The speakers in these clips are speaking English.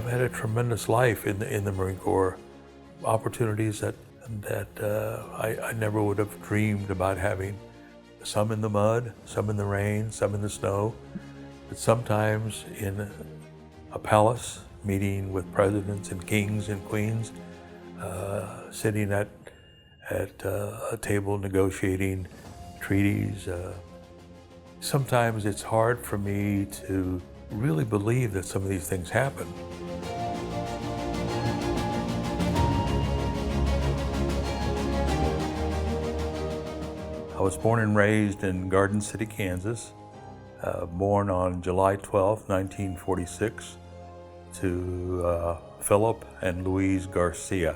I've had a tremendous life in the Marine Corps. Opportunities that I never would have dreamed about having. Some in the mud, some in the rain, some in the snow, but sometimes in a palace, meeting with presidents and kings and queens, sitting at a table negotiating treaties. Sometimes it's hard for me to really believe that some of these things happen. I was born and raised in Garden City, Kansas, born on July 12, 1946, to Philip and Louise Garcia.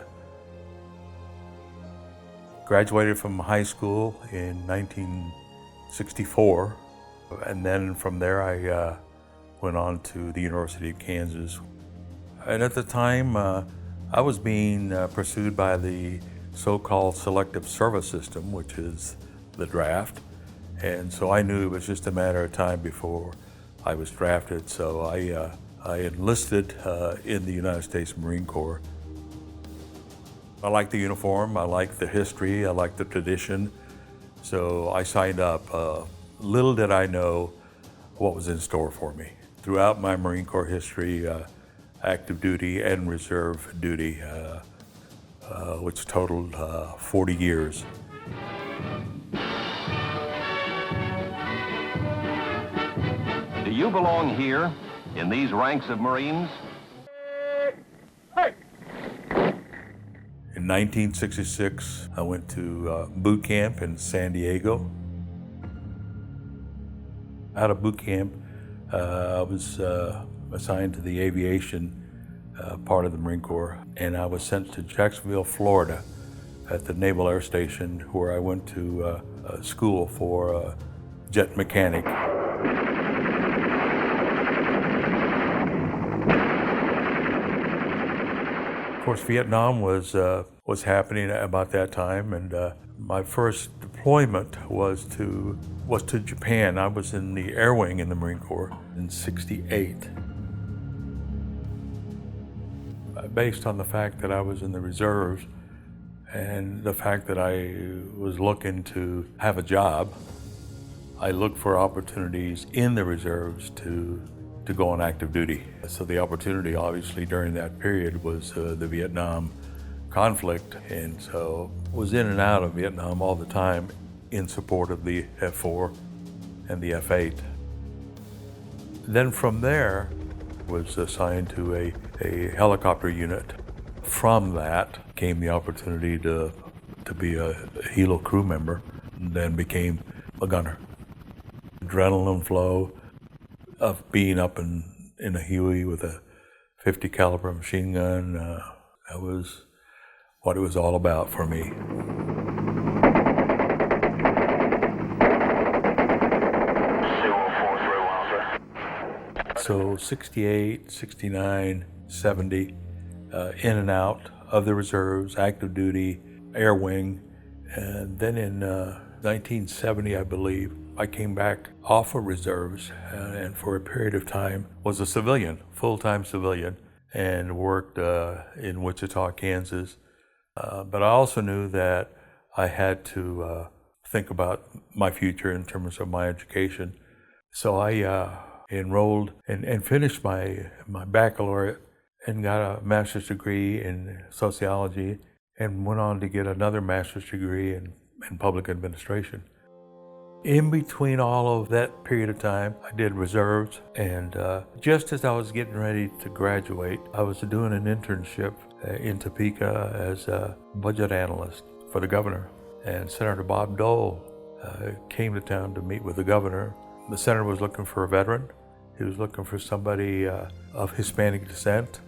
Graduated from high school in 1964, and then from there I went on to the University of Kansas. And at the time, I was being pursued by the so-called selective service system, which is the draft, and so I knew it was just a matter of time before I was drafted. So I enlisted in the United States Marine Corps. I like the uniform, I like the history, I like the tradition, so I signed up. Little did I know what was in store for me. Throughout my Marine Corps history, active duty and reserve duty, which totaled 40 years. Do you belong here, in these ranks of Marines? In 1966, I went to boot camp in San Diego. Out of boot camp, I was assigned to the aviation part of the Marine Corps, and I was sent to Jacksonville, Florida, at the Naval Air Station, where I went to school for jet mechanic. Of course, Vietnam was happening about that time, and my first deployment was to Japan. I was in the Air Wing in the Marine Corps in '68. Based on the fact that I was in the reserves and the fact that I was looking to have a job, I looked for opportunities in the reserves to go on active duty. So the opportunity, obviously, during that period was the Vietnam conflict, and so was in and out of Vietnam all the time in support of the F-4 and the F-8. Then from there, was assigned to a helicopter unit. From that came the opportunity to be a helo crew member, and then became a gunner. Adrenaline flow of being up in a Huey with a 50 caliber machine gun, that was what it was all about for me. So 68, 69, 70, in and out of the reserves, active duty, air wing, and then in 1970, I believe, I came back off of reserves and for a period of time was a civilian, full-time civilian, and worked in Wichita, Kansas. But I also knew that I had to think about my future in terms of my education. So I enrolled and finished my baccalaureate and got a master's degree in sociology and went on to get another master's degree in public administration. In between all of that period of time, I did reserves, and just as I was getting ready to graduate, I was doing an internship in Topeka as a budget analyst for the governor. And Senator Bob Dole came to town to meet with the governor. The senator was looking for a veteran. He was looking for somebody of Hispanic descent,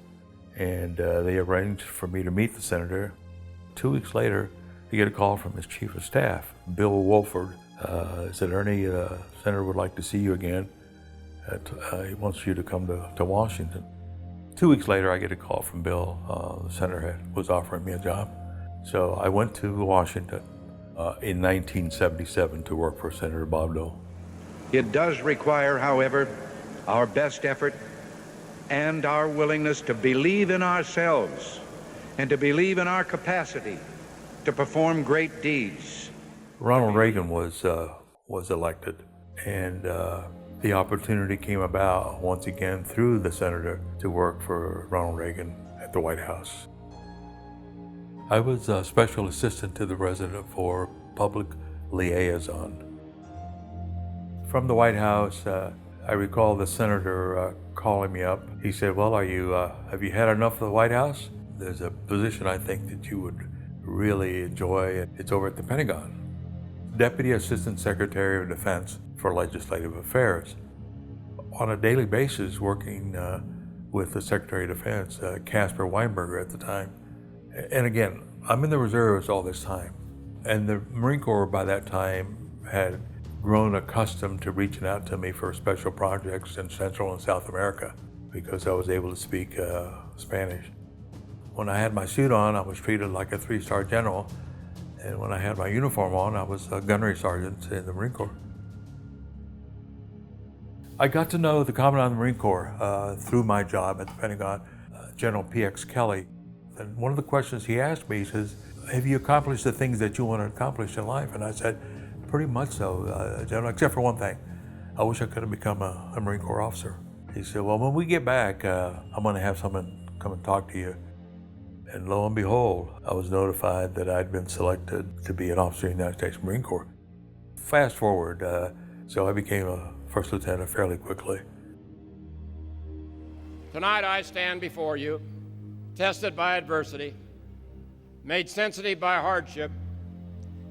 and they arranged for me to meet the senator. 2 weeks later, he get a call from his chief of staff, Bill Wolford. He said, Ernie, the senator would like to see you again. He wants you to come to Washington. 2 weeks later, I get a call from Bill. The senator was offering me a job. So I went to Washington in 1977 to work for Senator Bob Dole. It does require, however, our best effort and our willingness to believe in ourselves and to believe in our capacity to perform great deeds. Ronald Reagan was elected, and the opportunity came about once again through the senator to work for Ronald Reagan at the White House. I was a special assistant to the president for public liaison. From the White House, I recall the senator calling me up. He said, "Well, have you had enough of the White House? There's a position I think that you would really enjoy. It's over at the Pentagon. Deputy Assistant Secretary of Defense for Legislative Affairs." On a daily basis, working with the Secretary of Defense, Caspar Weinberger at the time. And again, I'm in the reserves all this time. And the Marine Corps by that time had grown accustomed to reaching out to me for special projects in Central and South America because I was able to speak Spanish. When I had my suit on, I was treated like a 3-star general. And when I had my uniform on, I was a gunnery sergeant in the Marine Corps. I got to know the Commandant of the Marine Corps through my job at the Pentagon, General P.X. Kelly. And one of the questions he asked me, he says, "Have you accomplished the things that you want to accomplish in life?" And I said, "Pretty much so, General, except for one thing. I wish I could have become a Marine Corps officer." He said, "Well, when we get back, I'm going to have someone come and talk to you." And lo and behold, I was notified that I'd been selected to be an officer in the United States Marine Corps. Fast forward, so I became a first lieutenant fairly quickly. Tonight I stand before you, tested by adversity, made sensitive by hardship,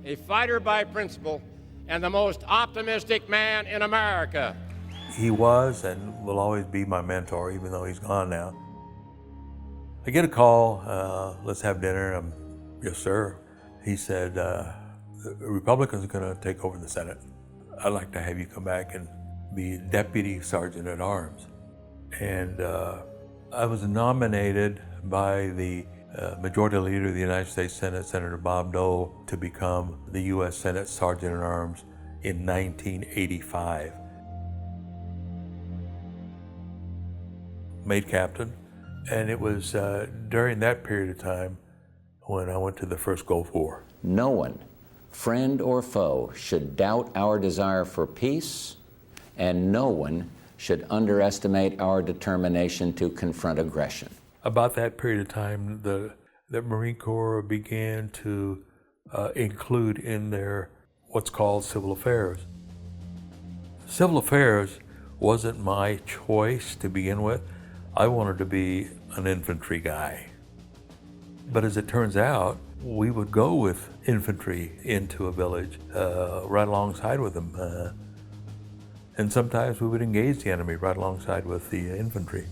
a fighter by principle, and the most optimistic man in America. He was and will always be my mentor, even though he's gone now. I get a call, "Let's have dinner." "Yes, sir." He said, "The Republicans are going to take over the Senate. I'd like to have you come back and be Deputy Sergeant at Arms." And I was nominated by the Majority Leader of the United States Senate, Senator Bob Dole, to become the U.S. Senate Sergeant at Arms in 1985. Made captain, and it was during that period of time when I went to the first Gulf War. No one, friend or foe, should doubt our desire for peace, and no one should underestimate our determination to confront aggression. About that period of time, the Marine Corps began to include in their what's called civil affairs. Civil affairs wasn't my choice to begin with. I wanted to be an infantry guy. But as it turns out, we would go with infantry into a village right alongside with them. And sometimes we would engage the enemy right alongside with the infantry.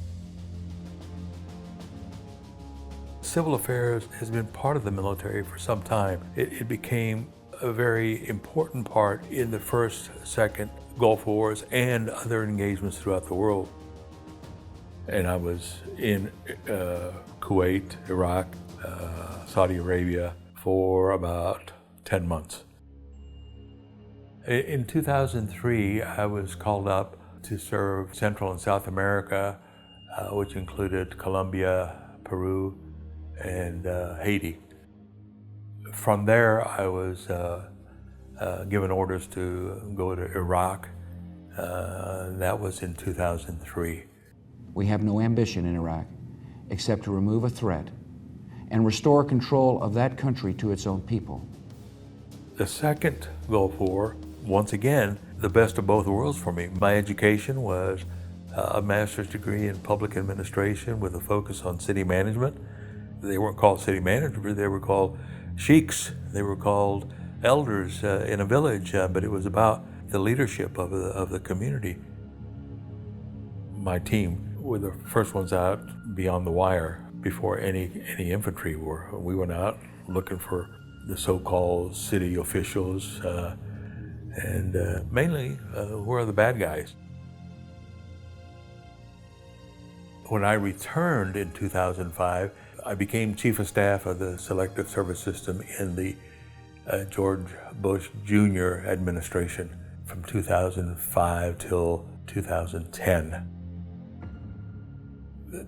Civil affairs has been part of the military for some time. It became a very important part in the first, second Gulf Wars and other engagements throughout the world. And I was in Kuwait, Iraq, Saudi Arabia for about 10 months. In 2003, I was called up to serve Central and South America, which included Colombia, Peru, and Haiti. From there, I was given orders to go to Iraq. That was in 2003. We have no ambition in Iraq except to remove a threat and restore control of that country to its own people. The second Gulf War, once again, the best of both worlds for me. My education was a master's degree in public administration with a focus on city management. They weren't called city managers, they were called sheiks. They were called elders in a village, but it was about the leadership of the community. My team were the first ones out beyond the wire before any infantry were. We went out looking for the so-called city officials, and mainly who are the bad guys. When I returned in 2005, I became Chief of Staff of the Selective Service System in the George Bush Jr. administration from 2005 till 2010.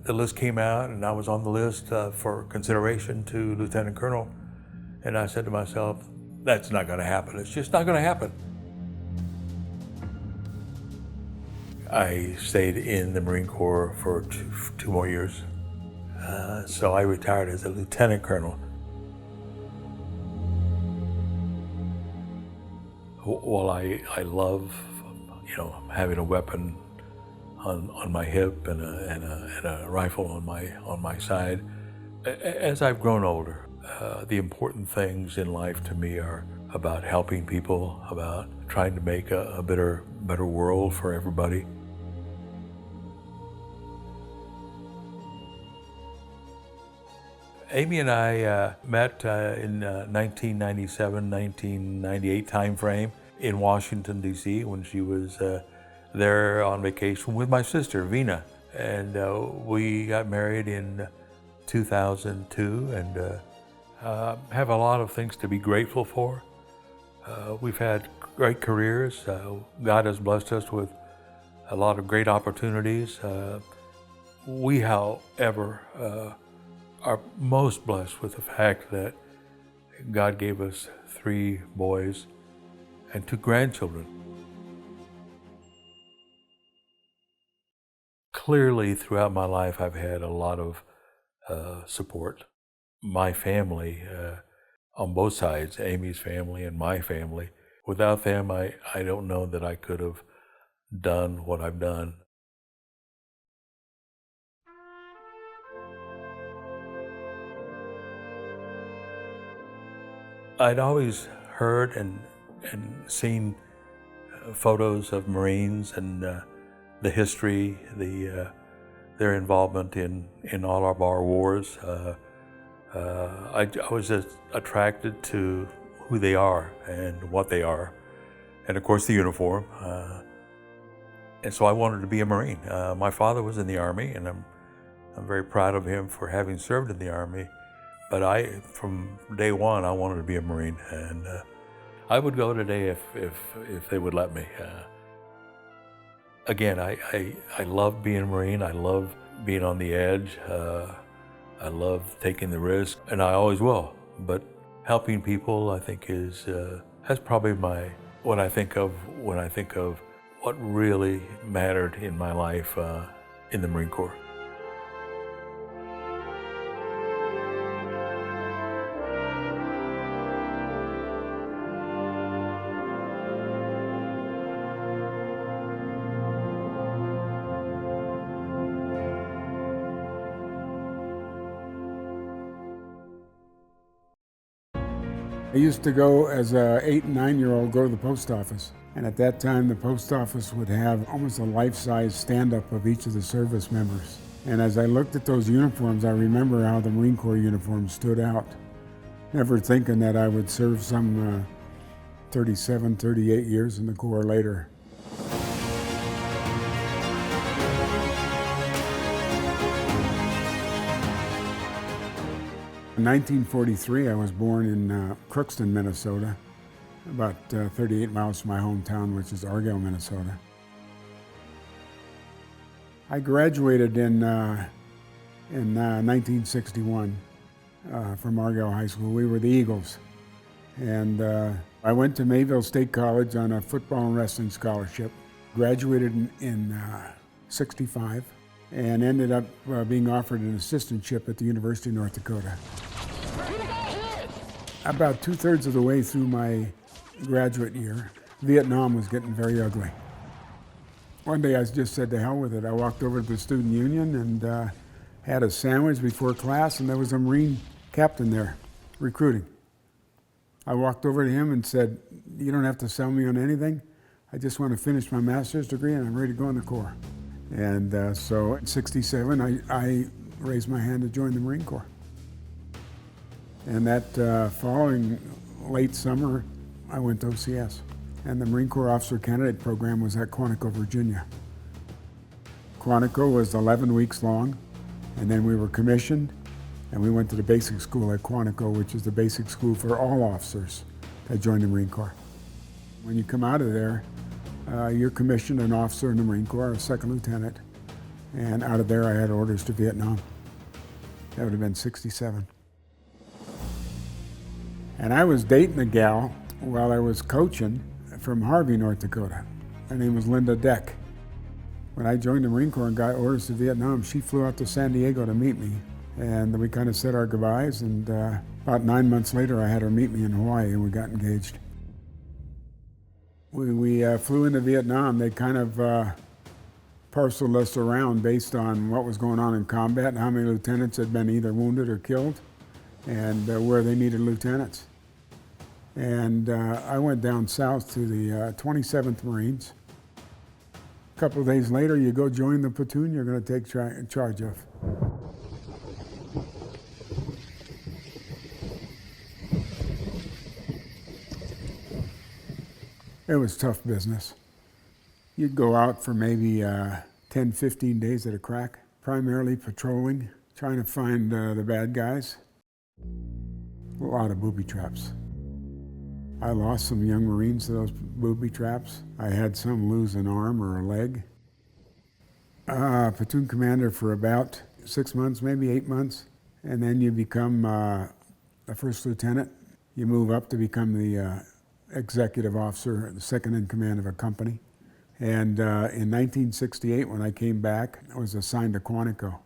the list came out, and I was on the list for consideration to Lieutenant Colonel. And I said to myself, that's not going to happen. It's just not going to happen. I stayed in the Marine Corps for two more years. So I retired as a lieutenant colonel. While I love, having a weapon on my hip and a rifle on my side, as I've grown older, the important things in life to me are about helping people, about trying to make a better world for everybody. Amy and I met in 1997, 1998 timeframe in Washington, D.C. when she was there on vacation with my sister, Vina. And we got married in 2002 and have a lot of things to be grateful for. We've had great careers. God has blessed us with a lot of great opportunities. We, however, are most blessed with the fact that God gave us 3 boys and 2 grandchildren. Clearly, throughout my life, I've had a lot of support. My family, on both sides, Amy's family and my family, without them, I don't know that I could have done what I've done. I'd always heard and seen photos of Marines and the history, their involvement in all of our wars. I was just attracted to who they are and what they are, and of course the uniform. And so I wanted to be a Marine. My father was in the Army, and I'm very proud of him for having served in the Army. But from day one, I wanted to be a Marine, and I would go today if they would let me. Again, I love being a Marine. I love being on the edge. I love taking the risk, and I always will. But helping people, I think, that's probably what I think of when I think of what really mattered in my life in the Marine Corps. I used to go as a 8 and 9-year-old, go to the post office. And at that time, the post office would have almost a life-size stand-up of each of the service members. And as I looked at those uniforms, I remember how the Marine Corps uniform stood out. Never thinking that I would serve some 37, 38 years in the Corps later. In 1943, I was born in Crookston, Minnesota, about 38 miles from my hometown, which is Argyle, Minnesota. I graduated in 1961 from Argyle High School. We were the Eagles. And I went to Mayville State College on a football and wrestling scholarship. Graduated in 65 and ended up being offered an assistantship at the University of North Dakota. About 2/3 of the way through my graduate year, Vietnam was getting very ugly. One day I just said, to hell with it. I walked over to the student union and had a sandwich before class, and there was a Marine captain there recruiting. I walked over to him and said, you don't have to sell me on anything. I just want to finish my master's degree and I'm ready to go in the Corps. And so in 67, I raised my hand to join the Marine Corps. And that following late summer, I went to OCS. And the Marine Corps Officer Candidate Program was at Quantico, Virginia. Quantico was 11 weeks long, and then we were commissioned, and we went to the basic school at Quantico, which is the basic school for all officers that join the Marine Corps. When you come out of there, you're commissioned an officer in the Marine Corps, a second lieutenant, And out of there, I had orders to Vietnam. That would have been 67. And I was dating a gal while I was coaching from Harvey, North Dakota. Her name was Linda Deck. When I joined the Marine Corps and got orders to Vietnam, she flew out to San Diego to meet me. And we kind of said our goodbyes, and about 9 months later, I had her meet me in Hawaii, and we got engaged. We flew into Vietnam. They kind of parceled us around based on what was going on in combat and how many lieutenants had been either wounded or killed, and where they needed lieutenants. And I went down south to the 27th Marines. A couple of days later, you go join the platoon you're going to take charge of. It was tough business. You'd go out for maybe 10, 15 days at a crack, primarily patrolling, trying to find the bad guys. A lot of booby traps. I lost some young Marines to those booby traps. I had some lose an arm or a leg. Platoon commander for about 6 months, maybe 8 months, and then you become a first lieutenant. You move up to become the executive officer, the second in command of a company. And in 1968, when I came back, I was assigned to Quantico.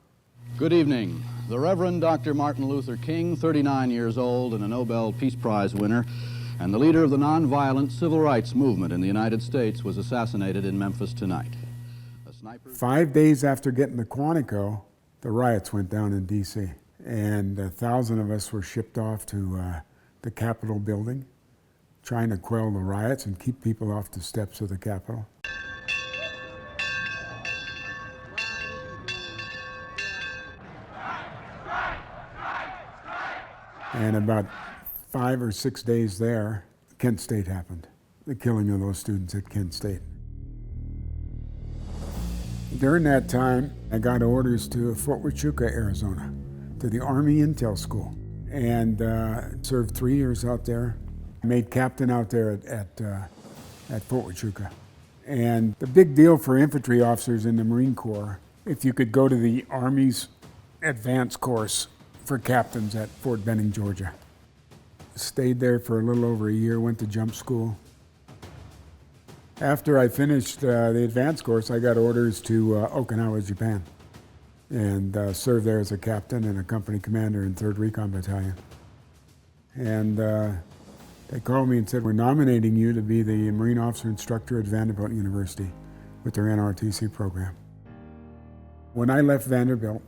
Good evening. The Reverend Dr. Martin Luther King, 39 years old and a Nobel Peace Prize winner, and the leader of the nonviolent civil rights movement in the United States, was assassinated in Memphis tonight. A sniper... 5 days after getting to Quantico, the riots went down in D.C., and 1,000 of us were shipped off to the Capitol building, trying to quell the riots and keep people off the steps of the Capitol. And about 5 or 6 days there, Kent State happened, the killing of those students at Kent State. During that time, I got orders to Fort Huachuca, Arizona, to the Army Intel School, and served 3 years out there. Made captain out there at Fort Huachuca. And the big deal for infantry officers in the Marine Corps, if you could go to the Army's advanced course for captains at Fort Benning, Georgia. Stayed there for a little over a year, went to jump school. After I finished the advanced course, I got orders to Okinawa, Japan, and served there as a captain and a company commander in 3rd Recon Battalion. And they called me and said, we're nominating you to be the Marine Officer Instructor at Vanderbilt University with their NRTC program. When I left Vanderbilt,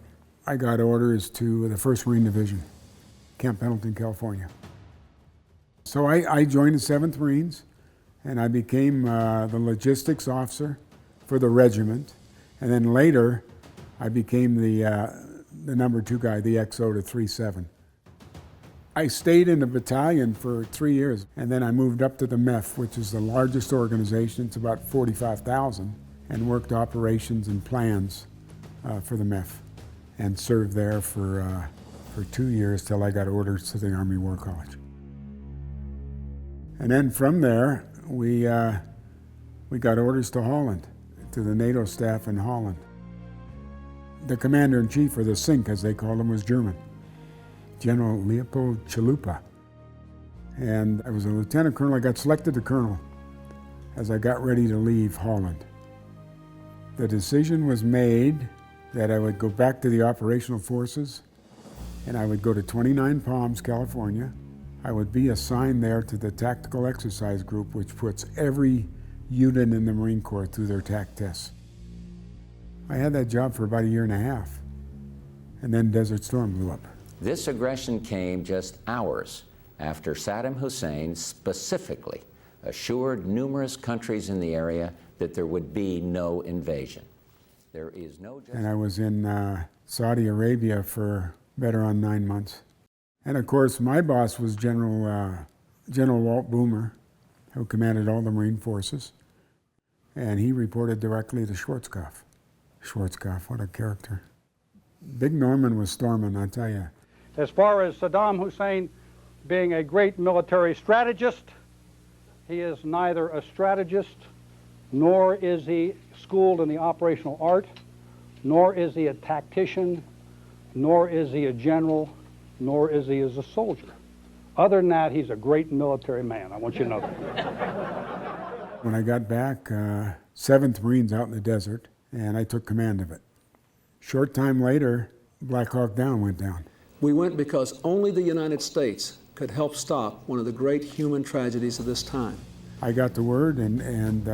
I got orders to the 1st Marine Division, Camp Pendleton, California. So I joined the 7th Marines, and I became the logistics officer for the regiment. And then later, I became the number 2 guy, the XO to 3-7. I stayed in the battalion for 3 years, and then I moved up to the MEF, which is the largest organization. It's about 45,000, and worked operations and plans for the MEF, and served there for 2 years till I got orders to the Army War College. And then from there, we got orders to Holland, to the NATO staff in Holland. The commander-in-chief, or the SINK as they called him, was German, General Leopold Chalupa. And I was a lieutenant colonel. I got selected to colonel as I got ready to leave Holland. The decision was made that I would go back to the operational forces, and I would go to 29 Palms, California. I would be assigned there to the Tactical Exercise Group, which puts every unit in the Marine Corps through their TAC tests. I had that job for about 1.5 years, and then Desert Storm blew up. This aggression came just hours after Saddam Hussein specifically assured numerous countries in the area that there would be no invasion. There is no justice. And I was in Saudi Arabia for better on 9 months. And of course, my boss was General Walt Boomer, who commanded all the Marine forces. And he reported directly to Schwarzkopf. Schwarzkopf, what a character. Big Norman was storming, I tell you. As far as Saddam Hussein being a great military strategist, he is neither a strategist nor is he schooled in the operational art nor is he a tactician, nor is he a general, nor is he as a soldier. Other than that, he's a great military man. I want you to know that. When I got back, 7th Marines out in the desert, and I took command of it. Short time later, Black Hawk Down went down. We went because only the United States could help stop one of the great human tragedies of this time. I got the word, and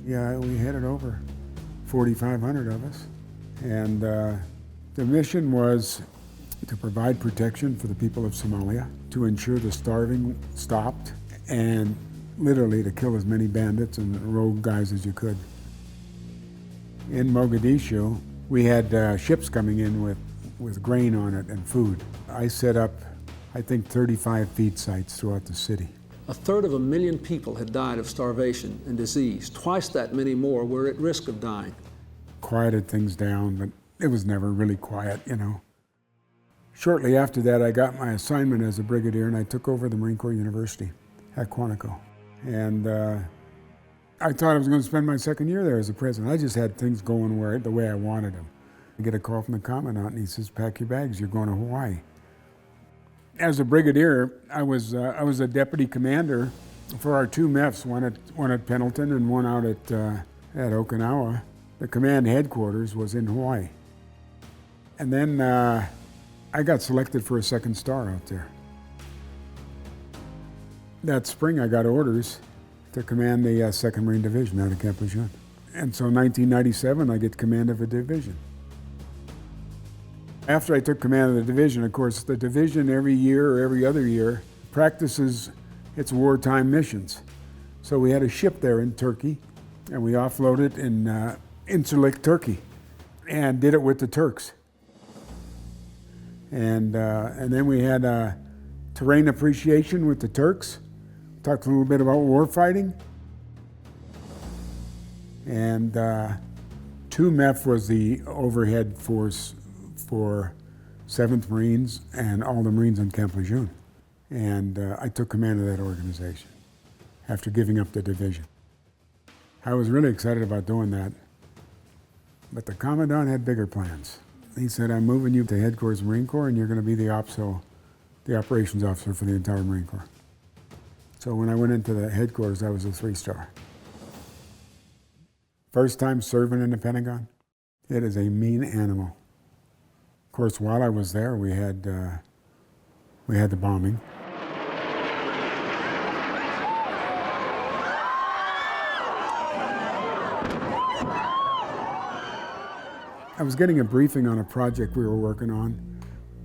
yeah, we headed over, 4,500 of us. And the mission was to provide protection for the people of Somalia, to ensure the starving stopped, and literally to kill as many bandits and rogue guys as you could. In Mogadishu, we had ships coming in with grain on it and food. I set up, I think, 35 feed sites throughout the city. 1/3 people had died of starvation and disease. Twice that many more were at risk of dying. Quieted things down, but it was never really quiet, you know. Shortly after that, I got my assignment as a brigadier, and I took over the Marine Corps University at Quantico. And I thought I was going to spend my 2nd year there as a president. I just had things going the way I wanted them. I get a call from the commandant, and he says, "Pack your bags, you're going to Hawaii." As a brigadier, I was a deputy commander for our 2 MEFs, one at Pendleton and one out at Okinawa. The command headquarters was in Hawaii. And then I got selected for a 2nd star out there. That spring, I got orders to command the 2nd Marine Division out of Camp Lejeune. And so in 1997, I get command of a division. After I took command of the division, of course, the division every year or every other year practices its wartime missions. So we had a ship there in Turkey, and we offloaded in Incirlik, Turkey, and did it with the Turks. And then we had terrain appreciation with the Turks. Talked a little bit about war fighting. And 2 MEF was the overhead force for 7th Marines and all the Marines in Camp Lejeune. And I took command of that organization after giving up the division. I was really excited about doing that, but the commandant had bigger plans. He said, "I'm moving you to headquarters Marine Corps, and you're going to be the operations officer for the entire Marine Corps." So when I went into the headquarters, I was a 3-star. First time serving in the Pentagon. It is a mean animal. Of course, while I was there, we had the bombing. I was getting a briefing on a project we were working on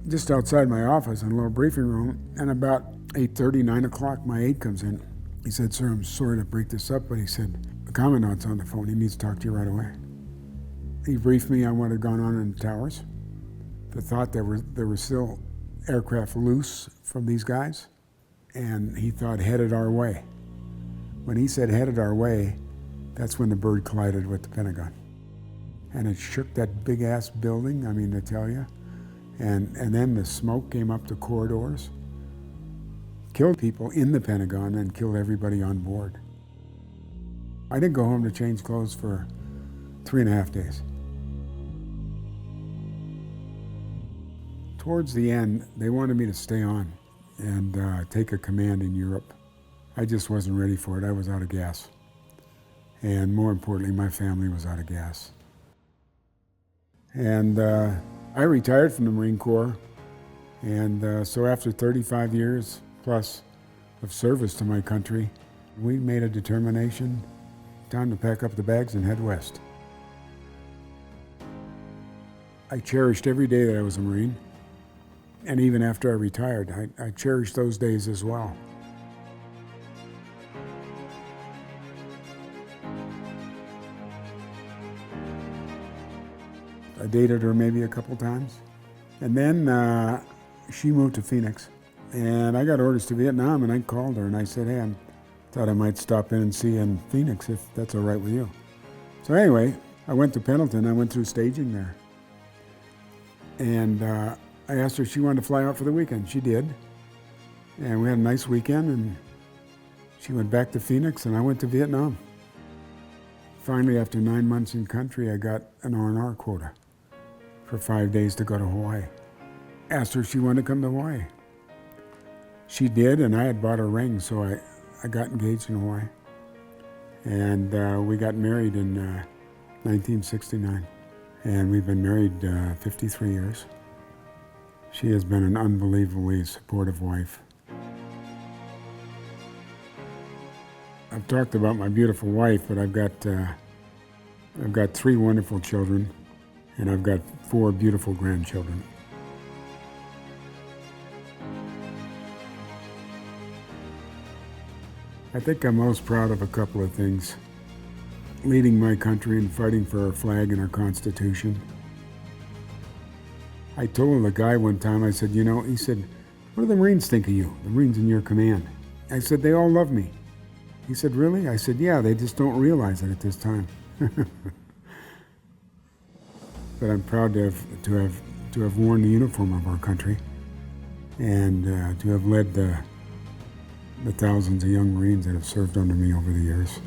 just outside my office in a little briefing room, and about 8:30, 9 o'clock, my aide comes in. He said, "Sir, I'm sorry to break this up," but he said, "The commandant's on the phone. He needs to talk to you right away." He briefed me on what had gone on in the towers, the thought there were still aircraft loose from these guys, and he thought headed our way. When he said headed our way, that's when the bird collided with the Pentagon. And it shook that big-ass building, I mean, to tell you. And then the smoke came up the corridors, killed people in the Pentagon, and killed everybody on board. I didn't go home to change clothes for 3.5 days. Towards the end, they wanted me to stay on and take a command in Europe. I just wasn't ready for it. I was out of gas. And more importantly, my family was out of gas. And I retired from the Marine Corps. And so after 35 years plus of service to my country, we made a determination, time to pack up the bags and head west. I cherished every day that I was a Marine. And even after I retired, I cherished those days as well. I dated her maybe a couple times. And then she moved to Phoenix. And I got orders to Vietnam, and I called her and I said, "Hey, I thought I might stop in and see you in Phoenix if that's all right with you." So anyway, I went to Pendleton. I went through staging there. And I asked her if she wanted to fly out for the weekend. She did. And we had a nice weekend, and she went back to Phoenix, and I went to Vietnam. Finally, after 9 months in country, I got an R&R quota. for 5 days to go to Hawaii. Asked her if she wanted to come to Hawaii. She did, and I had bought a ring, so I got engaged in Hawaii. And we got married in 1969. And we've been married 53 years. She has been an unbelievably supportive wife. I've talked about my beautiful wife, but I've got 3 wonderful children, and I've got 4 beautiful grandchildren. I think I'm most proud of a couple of things. Leading my country and fighting for our flag and our Constitution. I told the guy one time, I said, he said, what do the Marines think of you, the Marines in your command? I said, they all love me. He said, really? I said, yeah, they just don't realize it at this time. But I'm proud to have worn the uniform of our country and to have led the thousands of young Marines that have served under me over the years.